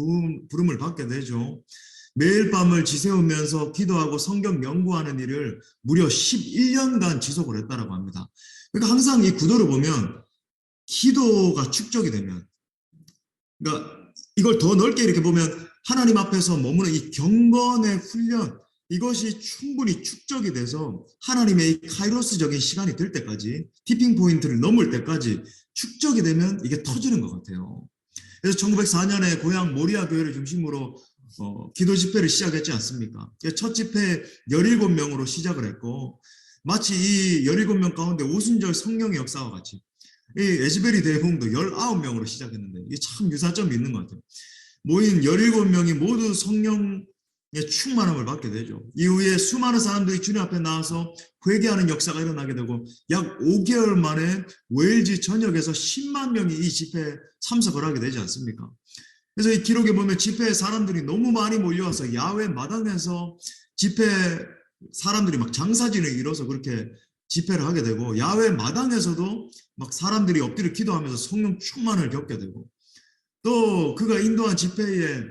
부름을 받게 되죠. 매일 밤을 지새우면서 기도하고 성경 연구하는 일을 무려 11년간 지속을 했다고 합니다. 그러니까 항상 이 구도를 보면 기도가 축적이 되면 그러니까 이걸 더 넓게 이렇게 보면 하나님 앞에서 머무는 이 경건의 훈련 이것이 충분히 축적이 돼서 하나님의 이 카이로스적인 시간이 될 때까지 티핑 포인트를 넘을 때까지 축적이 되면 이게 터지는 것 같아요. 그래서 1904년에 고향 모리아 교회를 중심으로 기도 집회를 시작했지 않습니까? 첫 집회 17명으로 시작을 했고 마치 이 17명 가운데 오순절 성령의 역사와 같이 이 에즈베리 대부흥도 19명으로 시작했는데 이게 참 유사점이 있는 것 같아요. 모인 17명이 모두 성령의 충만함을 받게 되죠. 이후에 수많은 사람들이 주님 앞에 나와서 회개하는 역사가 일어나게 되고 약 5개월 만에 웨일즈 전역에서 10만 명이 이 집회에 참석을 하게 되지 않습니까? 그래서 이 기록에 보면 집회에 사람들이 너무 많이 몰려와서 야외 마당에서 집회 사람들이 막 장사진을 이뤄서 그렇게 집회를 하게 되고 야외 마당에서도 막 사람들이 엎드려 기도하면서 성령 충만을 겪게 되고 또 그가 인도한 집회의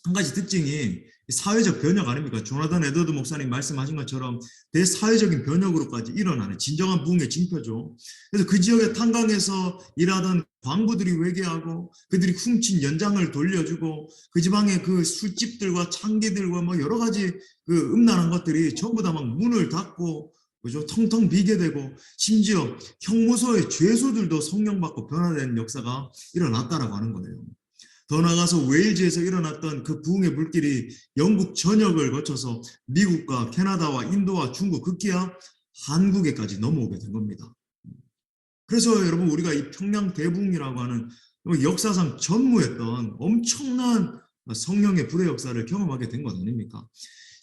한 가지 특징이 사회적 변혁 아닙니까? 조나단 에드워드 목사님 말씀하신 것처럼 대사회적인 변혁으로까지 일어나는 진정한 부흥의 징표죠. 그래서 그 지역의 탄광에서 일하던 광부들이 회개하고 그들이 훔친 연장을 돌려주고 그 지방의 그 술집들과 창기들과 뭐 여러 가지 그 음란한 것들이 전부 다 막 문을 닫고 그죠? 텅텅 비게 되고 심지어 형무소의 죄수들도 성령받고 변화된 역사가 일어났다라고 하는 거예요. 더 나아가서 웨일즈에서 일어났던 그 부흥의 불길이 영국 전역을 거쳐서 미국과 캐나다와 인도와 중국 급기야 한국에까지 넘어오게 된 겁니다. 그래서 여러분 우리가 이 평양 대부흥이라고 하는 역사상 전무했던 엄청난 성령의 불의 역사를 경험하게 된 것 아닙니까?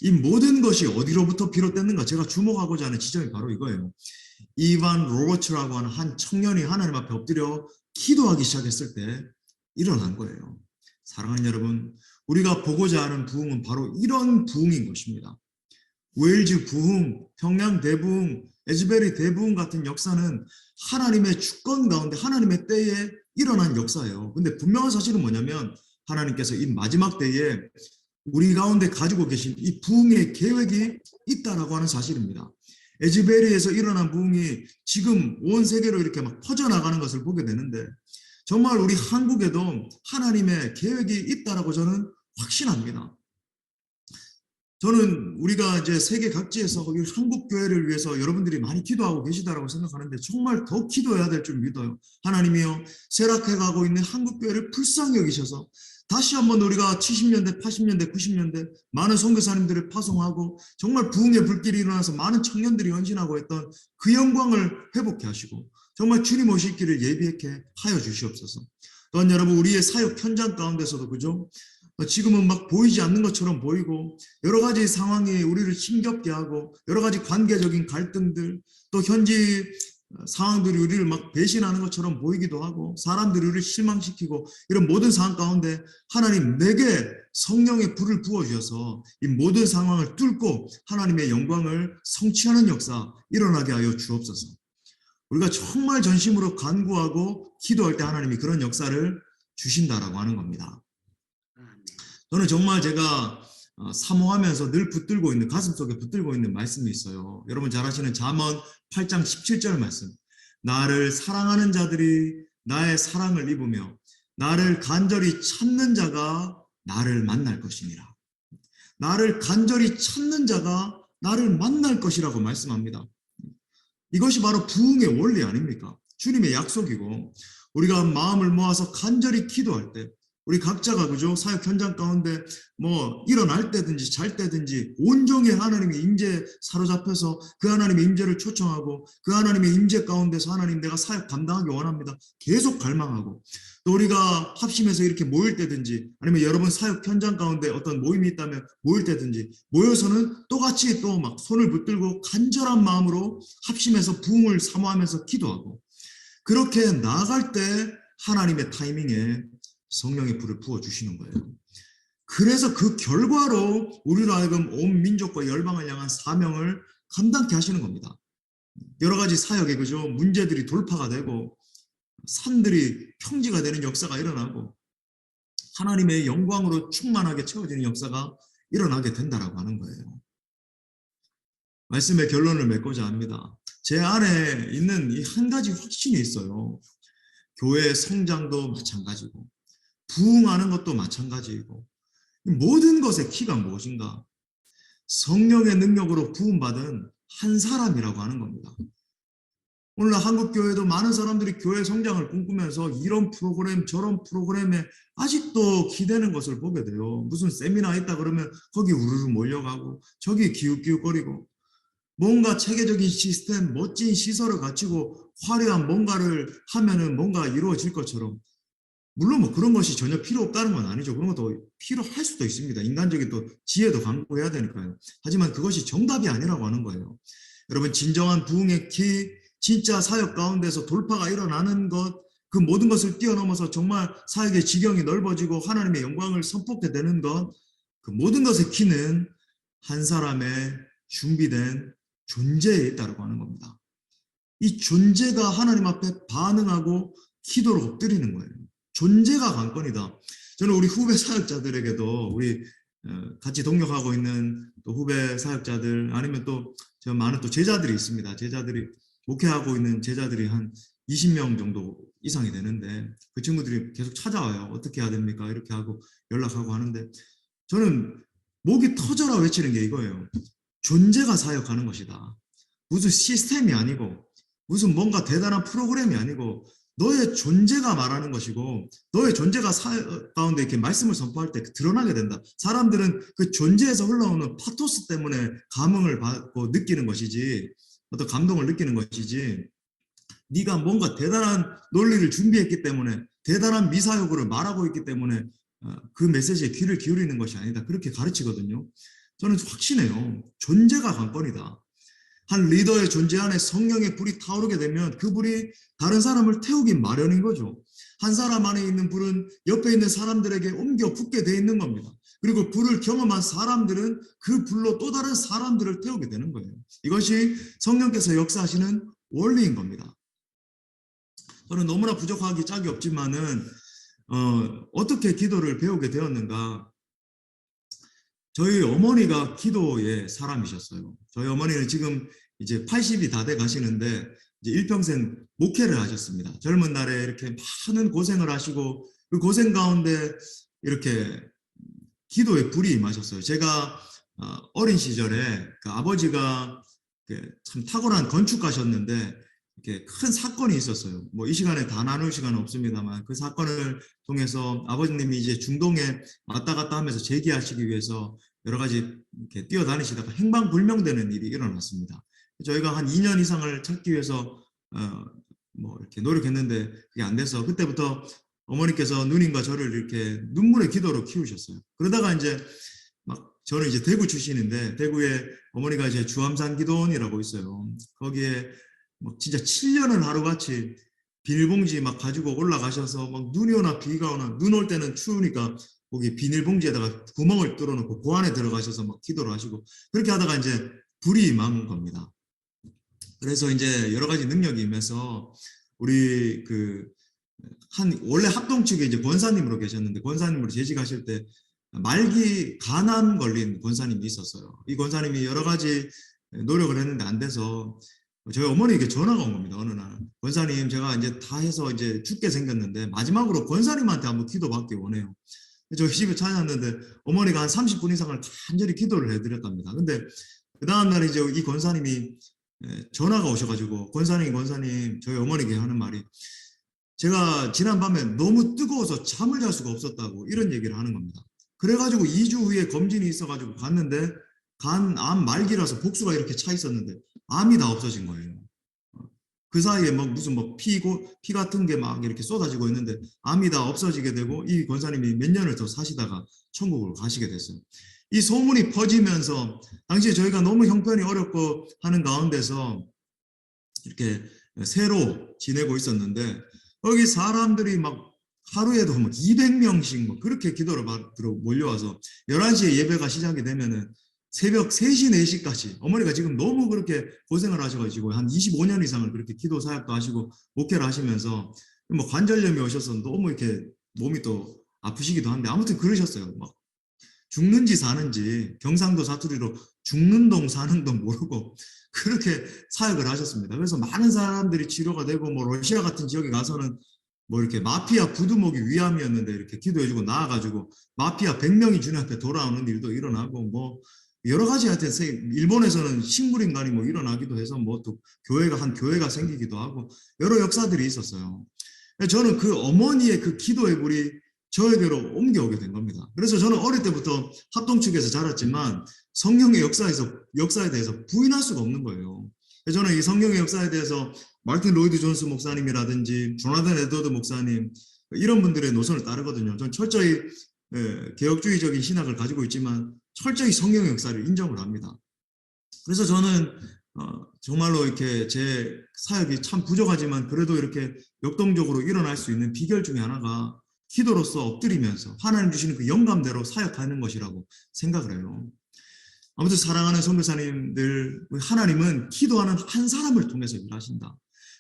이 모든 것이 어디로부터 비롯됐는가 제가 주목하고자 하는 지점이 바로 이거예요. 이반 로버츠라고 하는 한 청년이 하나님 앞에 엎드려 기도하기 시작했을 때 일어난 거예요. 사랑하는 여러분, 우리가 보고자 하는 부흥은 바로 이런 부흥인 것입니다. 웨일즈 부흥, 평양 대부흥, 에즈베리 대부흥 같은 역사는 하나님의 주권 가운데 하나님의 때에 일어난 역사예요. 근데 분명한 사실은 뭐냐면 하나님께서 이 마지막 때에 우리 가운데 가지고 계신 이 부흥의 계획이 있다라고 하는 사실입니다. 에즈베리에서 일어난 부흥이 지금 온 세계로 이렇게 막 퍼져나가는 것을 보게 되는데 정말 우리 한국에도 하나님의 계획이 있다라고 저는 확신합니다. 저는 우리가 이제 세계 각지에서 한국 교회를 위해서 여러분들이 많이 기도하고 계시다라고 생각하는데 정말 더 기도해야 될 줄 믿어요. 하나님이여 쇠락해가고 있는 한국 교회를 불쌍히 여기셔서 다시 한번 우리가 70년대, 80년대, 90년대 많은 선교사님들을 파송하고 정말 부흥의 불길이 일어나서 많은 청년들이 헌신하고 했던 그 영광을 회복해 하시고 정말 주님 오실 길을 예비하게 하여 주시옵소서. 또한 여러분 우리의 사역 현장 가운데서도 그죠? 지금은 막 보이지 않는 것처럼 보이고 여러 가지 상황이 우리를 힘겹게 하고 여러 가지 관계적인 갈등들 또 현지 상황들이 우리를 막 배신하는 것처럼 보이기도 하고 사람들이 우리를 실망시키고 이런 모든 상황 가운데 하나님 내게 성령의 불을 부어주셔서 이 모든 상황을 뚫고 하나님의 영광을 성취하는 역사 일어나게 하여 주옵소서. 우리가 정말 전심으로 간구하고 기도할 때 하나님이 그런 역사를 주신다라고 하는 겁니다. 저는 정말 제가 사모하면서 늘 붙들고 있는 가슴속에 붙들고 있는 말씀이 있어요. 여러분 잘 아시는 잠언 8장 17절 말씀. 나를 사랑하는 자들이 나의 사랑을 입으며 나를 간절히 찾는 자가 나를 만날 것이니라. 나를 간절히 찾는 자가 나를 만날 것이라고 말씀합니다. 이것이 바로 부흥의 원리 아닙니까? 주님의 약속이고 우리가 마음을 모아서 간절히 기도할 때 우리 각자가 그죠 사역 현장 가운데 뭐 일어날 때든지 잘 때든지 온종일 하나님의 임재에 사로잡혀서 그 하나님의 임재를 초청하고 그 하나님의 임재 가운데서 하나님 내가 사역 감당하기 원합니다. 계속 갈망하고 또 우리가 합심해서 이렇게 모일 때든지 아니면 여러분 사역 현장 가운데 어떤 모임이 있다면 모일 때든지 모여서는 똑같이 또 막 손을 붙들고 간절한 마음으로 합심해서 부흥을 사모하면서 기도하고 그렇게 나아갈 때 하나님의 타이밍에 성령의 불을 부어주시는 거예요. 그래서 그 결과로 우리로 하여금 온 민족과 열방을 향한 사명을 감당케 하시는 겁니다. 여러 가지 사역에 그죠 문제들이 돌파가 되고 산들이 평지가 되는 역사가 일어나고 하나님의 영광으로 충만하게 채워지는 역사가 일어나게 된다라고 하는 거예요. 말씀의 결론을 맺고자 합니다. 제 안에 있는 이 한 가지 확신이 있어요. 교회의 성장도 마찬가지고 부흥하는 것도 마찬가지이고 모든 것의 키가 무엇인가? 성령의 능력으로 부흥받은 한 사람이라고 하는 겁니다. 오늘날 한국 교회도 많은 사람들이 교회 성장을 꿈꾸면서 이런 프로그램 저런 프로그램에 아직도 기대는 것을 보게 돼요. 무슨 세미나 있다 그러면 거기 우르르 몰려가고 저기 기웃기웃거리고 뭔가 체계적인 시스템, 멋진 시설을 갖추고 화려한 뭔가를 하면은 뭔가 이루어질 것처럼, 물론 뭐 그런 것이 전혀 필요 없다는 건 아니죠. 그런 것도 필요할 수도 있습니다. 인간적인 또 지혜도 강구해야 되니까요. 하지만 그것이 정답이 아니라고 하는 거예요. 여러분, 진정한 부흥의 키, 진짜 사역 가운데서 돌파가 일어나는 것, 그 모든 것을 뛰어넘어서 정말 사역의 지경이 넓어지고 하나님의 영광을 선포하게 되는 것, 그 모든 것의 키는 한 사람의 준비된 존재에 있다고 하는 겁니다. 이 존재가 하나님 앞에 반응하고 기도를 엎드리는 거예요. 존재가 관건이다. 저는 우리 후배 사역자들에게도, 우리 같이 동역하고 있는 또 후배 사역자들, 아니면 또 저 많은 또 제자들이 있습니다. 제자들이 목회하고 있는 제자들이 한 20명 정도 이상이 되는데, 그 친구들이 계속 찾아와요. 어떻게 해야 됩니까? 이렇게 하고 연락하고 하는데, 저는 목이 터져라 외치는 게 이거예요. 존재가 사역하는 것이다. 무슨 시스템이 아니고 무슨 뭔가 대단한 프로그램이 아니고 너의 존재가 말하는 것이고, 너의 존재가 사역 가운데 이렇게 말씀을 선포할 때 드러나게 된다. 사람들은 그 존재에서 흘러오는 파토스 때문에 감흥을 받고 느끼는 것이지, 어떤 감동을 느끼는 것이지, 네가 뭔가 대단한 논리를 준비했기 때문에, 대단한 미사역으로 말하고 있기 때문에 그 메시지에 귀를 기울이는 것이 아니다. 그렇게 가르치거든요. 저는 확신해요. 존재가 관건이다. 한 리더의 존재 안에 성령의 불이 타오르게 되면 그 불이 다른 사람을 태우기 마련인 거죠. 한 사람 안에 있는 불은 옆에 있는 사람들에게 옮겨 붙게 돼 있는 겁니다. 그리고 불을 경험한 사람들은 그 불로 또 다른 사람들을 태우게 되는 거예요. 이것이 성령께서 역사하시는 원리인 겁니다. 저는 너무나 부족하기 짝이 없지만은 어떻게 기도를 배우게 되었는가? 저희 어머니가 기도의 사람이셨어요. 저희 어머니는 지금 이제 80이 다 돼 가시는데 이제 일평생 목회를 하셨습니다. 젊은 날에 이렇게 많은 고생을 하시고 그 고생 가운데 이렇게 기도의 불이 임하셨어요. 제가 어린 시절에 그 아버지가 참 탁월한 건축가셨는데 이렇게 큰 사건이 있었어요. 뭐 이 시간에 다 나눌 시간은 없습니다만, 그 사건을 통해서 아버님이 이제 중동에 왔다 갔다 하면서 재기하시기 위해서 여러 가지 이렇게 뛰어다니시다가 행방불명되는 일이 일어났습니다. 저희가 한 2년 이상을 찾기 위해서 뭐 이렇게 노력했는데 그게 안 돼서, 그때부터 어머니께서 누님과 저를 이렇게 눈물의 기도로 키우셨어요. 그러다가 이제 막 저는 이제 대구 출신인데, 대구에 어머니가 이제 주암산 기도원이라고 있어요. 거기에 막 진짜 7년을 하루같이 비닐봉지 막 가지고 올라가셔서 막 눈이 오나 비가 오나, 눈 올 때는 추우니까 거기 비닐봉지에다가 구멍을 뚫어놓고 그 안에 들어가셔서 막 기도를 하시고, 그렇게 하다가 이제 불이 임한 겁니다. 그래서 이제 여러 가지 능력이 임해서 우리 원래 합동 측에 이제 권사님으로 계셨는데, 권사님으로 재직하실 때 말기 간암 걸린 권사님이 있었어요. 이 권사님이 여러 가지 노력을 했는데 안 돼서 저희 어머니에게 전화가 온 겁니다. 어느 날, 권사님 제가 이제 다 해서 이제 죽게 생겼는데 마지막으로 권사님한테 한번 기도받기 원해요. 저희 집에 찾아왔는데 어머니가 한 30분 이상을 간절히 기도를 해드렸답니다. 근데 그 다음날 이제 이 권사님이 전화가 오셔가지고, 권사님 저희 어머니에게 하는 말이, 제가 지난밤에 너무 뜨거워서 잠을 잘 수가 없었다고 이런 얘기를 하는 겁니다. 그래가지고 2주 후에 검진이 있어가지고 갔는데 간암 말기라서 복수가 이렇게 차 있었는데 암이 다 없어진 거예요. 그 사이에 뭐 무슨 뭐 피 같은 게 막 이렇게 쏟아지고 있는데 암이 다 없어지게 되고, 이 권사님이 몇 년을 더 사시다가 천국으로 가시게 됐어요. 이 소문이 퍼지면서 당시에 저희가 너무 형편이 어렵고 하는 가운데서 이렇게 새로 지내고 있었는데, 여기 사람들이 막 하루에도 막 200명씩 막 그렇게 기도를 받으러 몰려와서 11시에 예배가 시작이 되면은 새벽 3시, 4시까지 어머니가 지금 너무 그렇게 고생을 하셔가지고 한 25년 이상을 그렇게 기도 사역도 하시고 목회를 하시면서 뭐 관절염이 오셔서 너무 이렇게 몸이 또 아프시기도 한데, 아무튼 그러셨어요. 막 죽는지 사는지, 경상도 사투리로 죽는 동 사는 동 모르고 그렇게 사역을 하셨습니다. 그래서 많은 사람들이 치료가 되고, 뭐 러시아 같은 지역에 가서는 뭐 이렇게 마피아 부두목이 위암이었는데 이렇게 기도해주고 나와가지고 마피아 100명이 주님 앞에 돌아오는 일도 일어나고, 뭐 여러 가지 하여튼 일본에서는 식물인간이 뭐 일어나기도 해서 뭐 또 한 교회가 생기기도 하고 여러 역사들이 있었어요. 저는 그 어머니의 그 기도의 불이 저에게로 옮겨오게 된 겁니다. 그래서 저는 어릴 때부터 합동축에서 자랐지만 성령의 역사에 대해서 부인할 수가 없는 거예요. 저는 이 성령의 역사에 대해서 마르틴 로이드 존스 목사님이라든지 조나단 에드워드 목사님 이런 분들의 노선을 따르거든요. 저는 철저히 개혁주의적인 신학을 가지고 있지만 철저히 성령의 역사를 인정을 합니다. 그래서 저는 정말로 이렇게 제 사역이 참 부족하지만 그래도 이렇게 역동적으로 일어날 수 있는 비결 중에 하나가 기도로서 엎드리면서 하나님 주시는 그 영감대로 사역하는 것이라고 생각을 해요. 아무튼 사랑하는 선교사님들, 하나님은 기도하는 한 사람을 통해서 일하신다.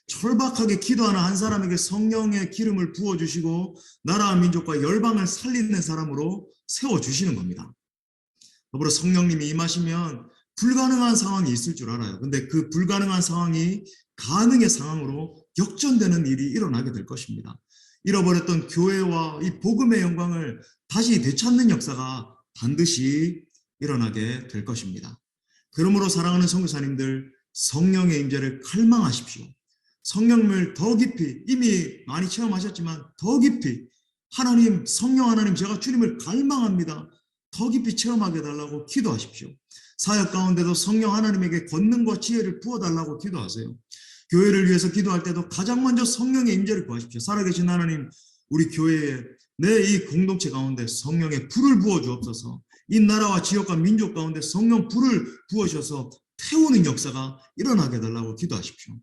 철박하게 기도하는 한 사람에게 성령의 기름을 부어주시고 나라와 민족과 열방을 살리는 사람으로 세워주시는 겁니다. 더불어 성령님이 임하시면 불가능한 상황이 있을 줄 알아요. 근데 그 불가능한 상황이 가능의 상황으로 역전되는 일이 일어나게 될 것입니다. 잃어버렸던 교회와 이 복음의 영광을 다시 되찾는 역사가 반드시 일어나게 될 것입니다. 그러므로 사랑하는 선교사님들, 성령의 임재를 갈망하십시오. 성령을 더 깊이, 이미 많이 체험하셨지만 더 깊이 하나님, 성령 하나님, 제가 주님을 갈망합니다. 더 깊이 체험하게 해달라고 기도하십시오. 사역 가운데도 성령 하나님에게 권능과 지혜를 부어달라고 기도하세요. 교회를 위해서 기도할 때도 가장 먼저 성령의 임재를 구하십시오. 살아계신 하나님, 우리 교회에 내 이 공동체 가운데 성령의 불을 부어 주옵소서. 이 나라와 지역과 민족 가운데 성령 불을 부어셔서 태우는 역사가 일어나게 해달라고 기도하십시오.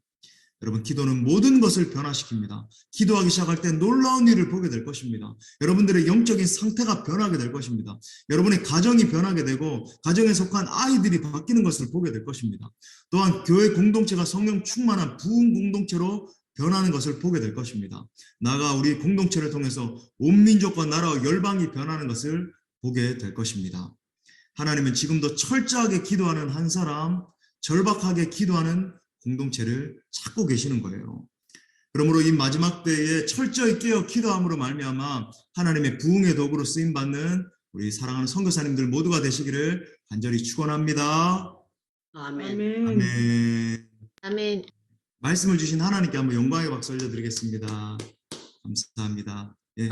여러분, 기도는 모든 것을 변화시킵니다. 기도하기 시작할 때 놀라운 일을 보게 될 것입니다. 여러분들의 영적인 상태가 변하게 될 것입니다. 여러분의 가정이 변하게 되고 가정에 속한 아이들이 바뀌는 것을 보게 될 것입니다. 또한 교회 공동체가 성령 충만한 부흥 공동체로 변하는 것을 보게 될 것입니다. 나아가 우리 공동체를 통해서 온 민족과 나라와 열방이 변하는 것을 보게 될 것입니다. 하나님은 지금도 철저하게 기도하는 한 사람, 절박하게 기도하는 공동체를 찾고 계시는 거예요. 그러므로 이 마지막 때에 철저히 깨어 기도함으로 말미암아 하나님의 부흥의 도구로 쓰임 받는 우리 사랑하는 선교사님들 모두가 되시기를 간절히 축원합니다. 아멘. 아멘. 아멘. 말씀을 주신 하나님께 한번 영광의 박수 올려드리겠습니다. 감사합니다. 예.